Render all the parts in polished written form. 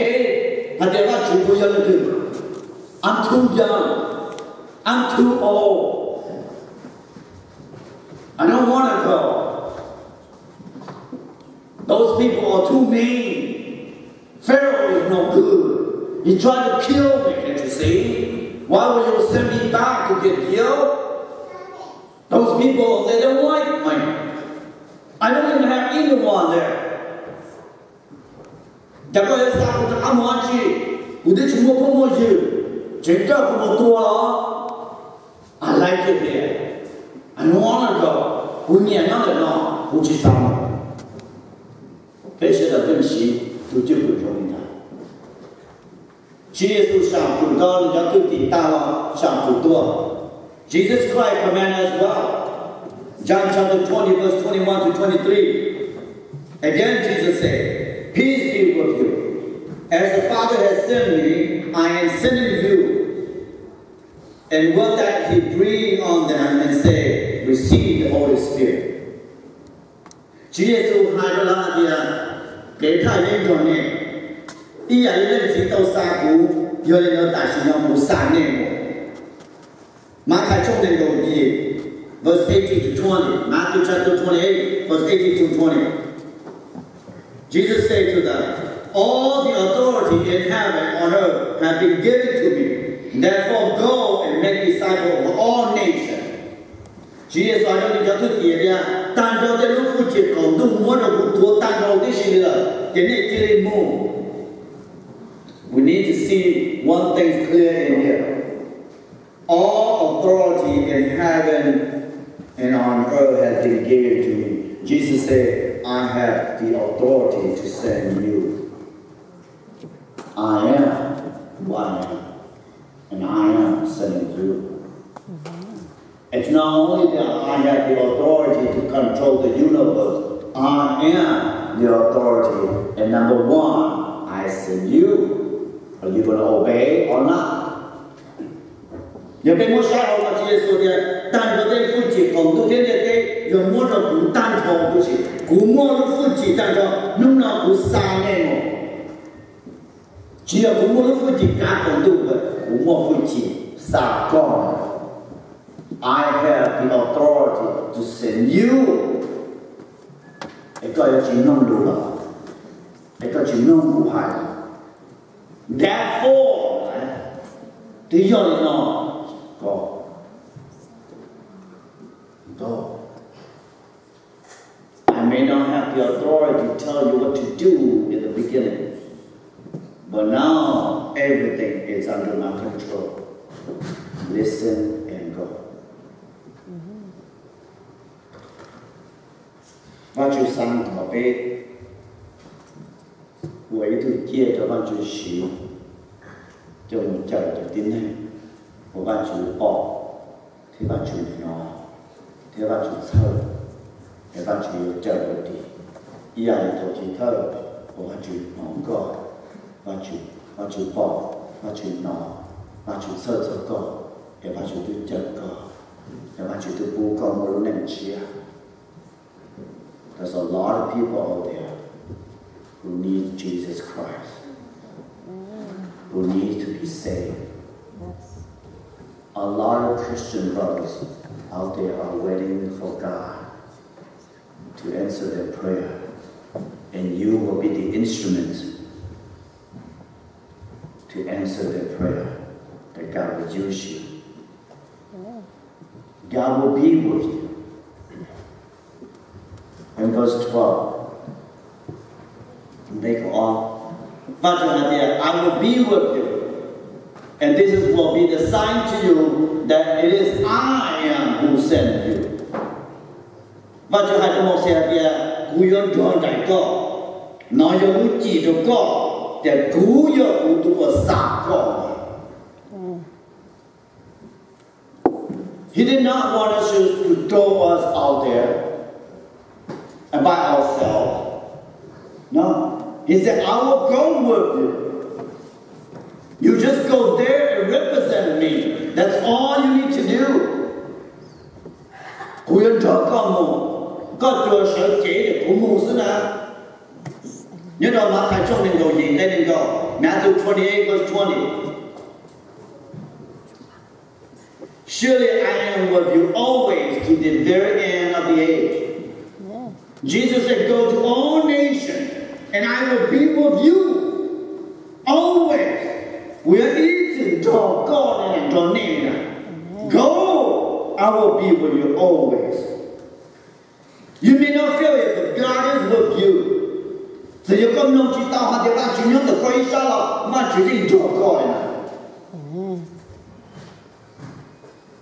okay, I'm too young. I'm too old. I don't want to go. Those people are too mean. Pharaoh is no good. He tried to kill me, can't you see? Why would you send me back to get killed? Those people, they don't like me. I don't even have anyone there. I like it here. I don't want to go. Jesus Christ commanded as well. John chapter 20, verse 21 to 23. Again, Jesus said, peace be with you. As the Father has sent me, I am sending you. And with that, he breathed on them and said, receive the Holy Spirit. 主耶穌係個啦啲幾太英雄呢？啲人咧只到沙古，要你有大船有冇山呢？馬太衝你到啲 verse 18 to 20, Matthew chapter 28, verse 18 to 20. Jesus said to them, all the authority in heaven and on earth have been given to me. Therefore go and make disciples of all nations. 主耶穌喺度就出嘢啦，但係我哋都負責講到我哋好多，但係我哋係啦，點解這裡冇 We need to see one thing clear in here. All authority in heaven and on earth has been given to me. Jesus said, I have the authority to send you. I am who I am, and I am sending you. It's not only that I have the authority to control the universe. I am the authority. And number one, I send you. Are you going to obey or not? You may not say, oh, Jesus,但係你負責講到啲嘢，用我哋古單錯不是，古我哋負責單錯，弄到古三年喎。只有古我哋負責假講到嘅，古我負責撒講。I have the authority to send you. 一個要轉弄路啦，一個轉弄唔係。Therefore, 你要你咯，go. I may not have the authority to tell you what to do in the beginning, but now everything is under my control. Listen and go. 我就上头背，我一度接着我就学，就叫就点呢？我就报，佢就喏，佢就抽，佢就叫嗰啲，依家就去偷，我就喏個，我就報，我就喏，我就抽咗個，佢就叫個，佢就報個冇能力啊。There's a lot of people out there who need Jesus Christ, who need to be saved. A lot of Christian brothers out there are waiting for God to answer their prayer, and you will be the instrument to answer their prayer, that God will use you. God will be with you. In verse 12, they go on. I will be with you, and this will be the sign to you that it is I am who sent you. Và cho hai ông sẽ đi cứu yon cho đại co, nói cho cứu chỉ cho co, để cứu yon cứu tu sa co. He did not want us to throw us out there and by ourselves. No. He said, I will go with you. You just go there and represent me. That's all you need to do. Nhớ đâu mà thầy trong mình đồ gì đây mình go. Matthew 28 verse 20. Surely I am with you always to the very end of the age. Yeah. Jesus said, go to all nations, and I will be with you always. We are eating to God and to neighbor. Go, I will be with you always. You may not feel it, but God is with you. So you come no chỉ tao hạt để bạn chỉ nhớ được quay sao là bạn chỉ định cho God này.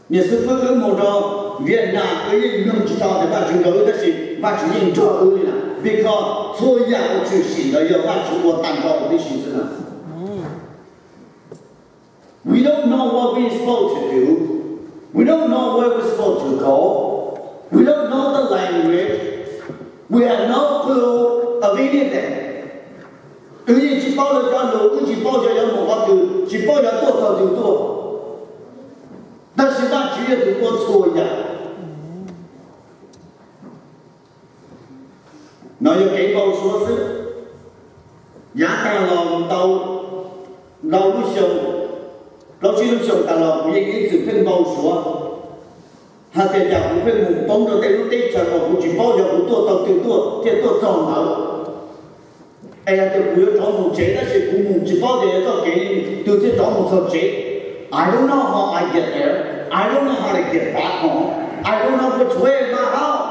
Nếu sư phụ ước một đó Việt Nam ấy nông chỉ tao để bạn chỉ nói cái gì bạn chỉ định cho ước này. Because所有去行的要bạn chỉ我担当的事情呢。We don't know what we're supposed to do. We don't know where we're supposed to go. We don't know the language. We have no clue of anything. Cái chỉ bao giờ cho lũ, chỉ bao giờ một cái từ, chỉ bao giờ tốt tao từ tốt.但是他只有读过错呀。Nó có幾部數字，也但lòng đầu lúc sông, lúc chỉ lúc sông但lòng cũng những sự phân bầu số. Hạt tiền giả cũng phân một bông rồi lúc tết chờ một chỉ bao giờ cũng tua tàu từ tua, thì tua tròn nào. Ai là từ cuối tròn một chế, đó là cũng chỉ bao giờ cho cái từ chế tròn một thợ chế. I don't know how I get there. I don't know how to get back home. I don't know which way is my house.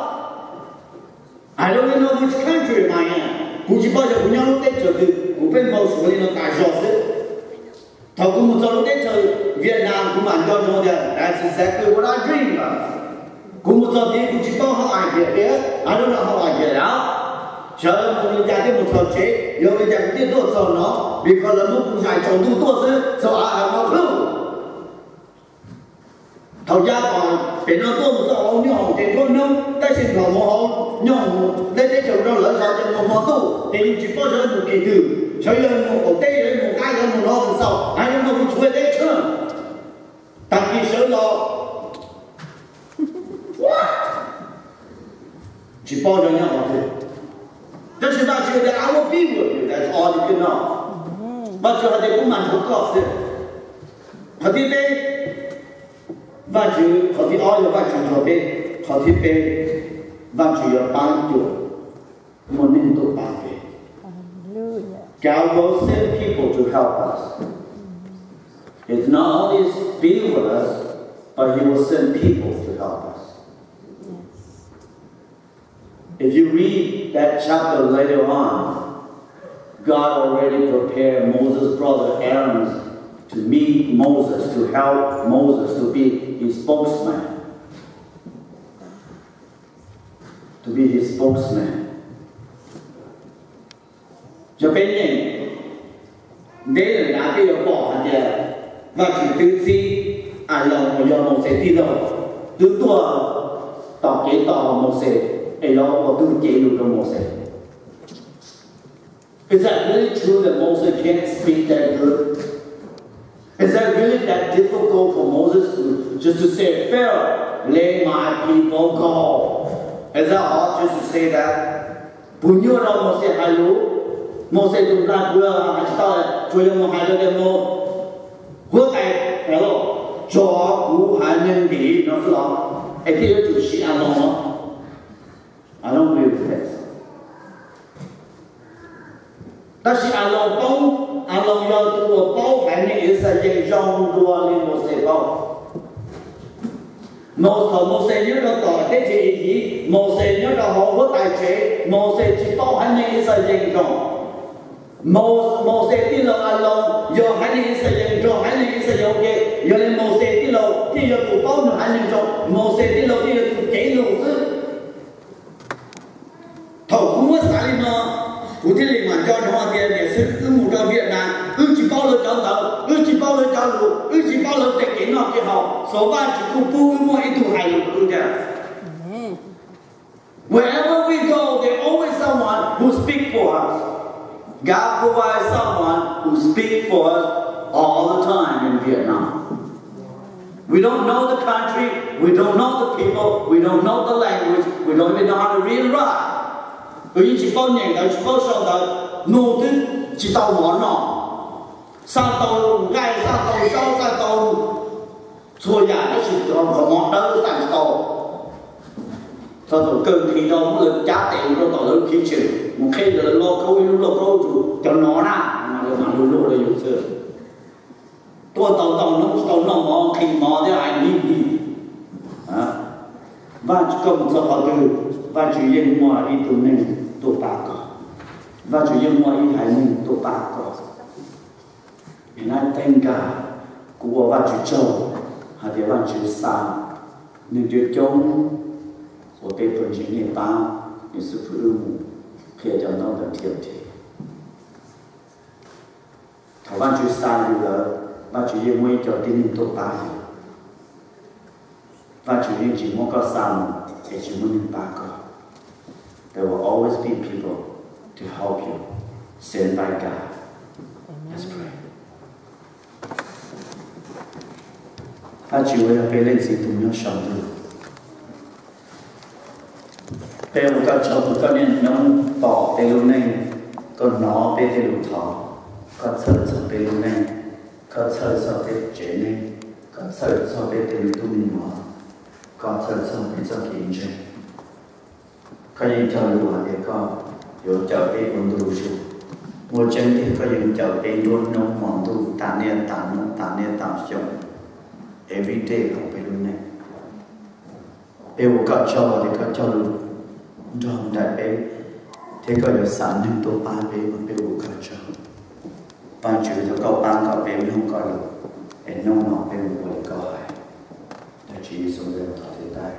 I don't even know which country am I in. Cũng chỉ bao giờ cũng nhau lúc tết trở từ cũng bên bầu số lên nó cả giọt hết. Thầu cũng một giờ lúc tết trở Việt Nam cũng bản cho nó there. That's exactly what I dream of. Cũng một giờ đi cũng chỉ bao how I get there. I don't know how I get out. Chờ một người gia thêm một giờ chế, rồi người ta cũng tiếp tục giờ nó, vì còn là lúc cũng dài trồng tu tốt chứ, so I have no clue. Thầu gia còn để nó tốt một giờ ông nhỏ thì thôi nông, ta xin vào một ông nhỏ đây để trồng rau lỡ sao cho một món tu, thì chỉ có cho một kỳ từ, cho nên một tê lên một cái lên một lo từ sau, ai cũng không chuối tê chứ, tăng kỳ sớm lo, chỉ bao giờ nhau thôi. This is not you that I will be with you. That's all you can know. But you have to come and hook up. Có thể bé, và chú có thể ở và chú có bé, có thể bé, và chú ở bán chú, một nên tổ bán bé. God will send people to help us. It's not only be with us, but He will send people to help us. If you read that chapter later on, God already prepared Moses' brother Aaron to meet Moses, to help Moses to be his spokesman. To be his spokesman. Cho bên này, đây là đã bây giờ bỏ hẳn giờ, và chỉ tư si, lòng của do một sẽ đi đâu, từ tua, tỏ kế tỏ một sẽ, ấy đó có tư chế được trong một sẽ. Is that really true that Moses can't speak that good? Is that really that difficult for Moses to just to say, Pharaoh, let my people go? Is that hard just to say that? Punya orang Moses halu, Moses tu nak gua hasta, cuy yang halu demo, gua tay, hello, cho gua hanya di, nak lah, itu tu si Allah. I don't agree with that.但是阿老公，阿老要对我包含的也是人让多的某些包。某些人的大的建议，某些人的好好大切，某些只包含的也是人让。某些的路阿老要含的也是人让，含的也是有的。有的某些的路，第二不包含人让，某些的路第二不给路子。头公我啥的呢？我这里嘛叫什么的？也是母到越南，只包了找到，只包了找路，只包了在给那就好，手把只顾不摸一头海路的。Wherever we go, there's always someone who speaks for us. God provides someone who speaks for us all the time in Vietnam. We don't know the country, we don't know the people, we don't know the language, we don't even know how to read and write. Chỉ bao nhiêu đó, chỉ bao sau đó, nô tính chỉ tao món nọ, sao tàu gai sao tàu sau sao tàu xua giả nó sự không món đó tại tàu sao tàu cơn khi đó mới được trả tiền cho tàu lớn khí chịu một khi là lo câu cho nó ra mà luôn là dùng sự tôi tàu nó mò khi mò thế ai đi và công cho họ từ và chủ yên mua đi tụ nên tụ bạc và chủ yên mua đi hải nên tụ bạc hiện nay tên cả của và chủ châu hay là và chủ sang nhưng chủ chống của tên phần chính niệm ba những sự phụ ưu khi cho nó được thiệt thì thảo và chủ sang là và chủ yên mua cho tin tụ bạc và chủ yên chỉ muốn có sang để chỉ muốn niệm ba there will always be people to help you sent by God. Let's pray. Và chủ ơi, bây lên xin tụi nhau sống được. Bây giờ các cháu có nên nông bỏ bê lưu này, còn nó bê bê lưu thọ, có sợ sợ bê lưu này, có sợ sợ bê chế này, có sợ sợ bê bê lưu tu mình mở, có sợ sợ bê sợ kiến chế. Có những chờ lưu hạt để có, yếu chờ bê ổn đủ chủ. Một chân thì có những chờ bê luôn nông mỏng tu, tàn niên tạm sống. Every day học bê lưu này. Bê vô có cho thì có cho lưu. Trong đại bế thế có được sản nhưng tôi ba bế mà bế vô cơ cho ba chữ cho câu ba có bế không có được để nông mọc bế vô có hại để chỉ số đều thọ thế tay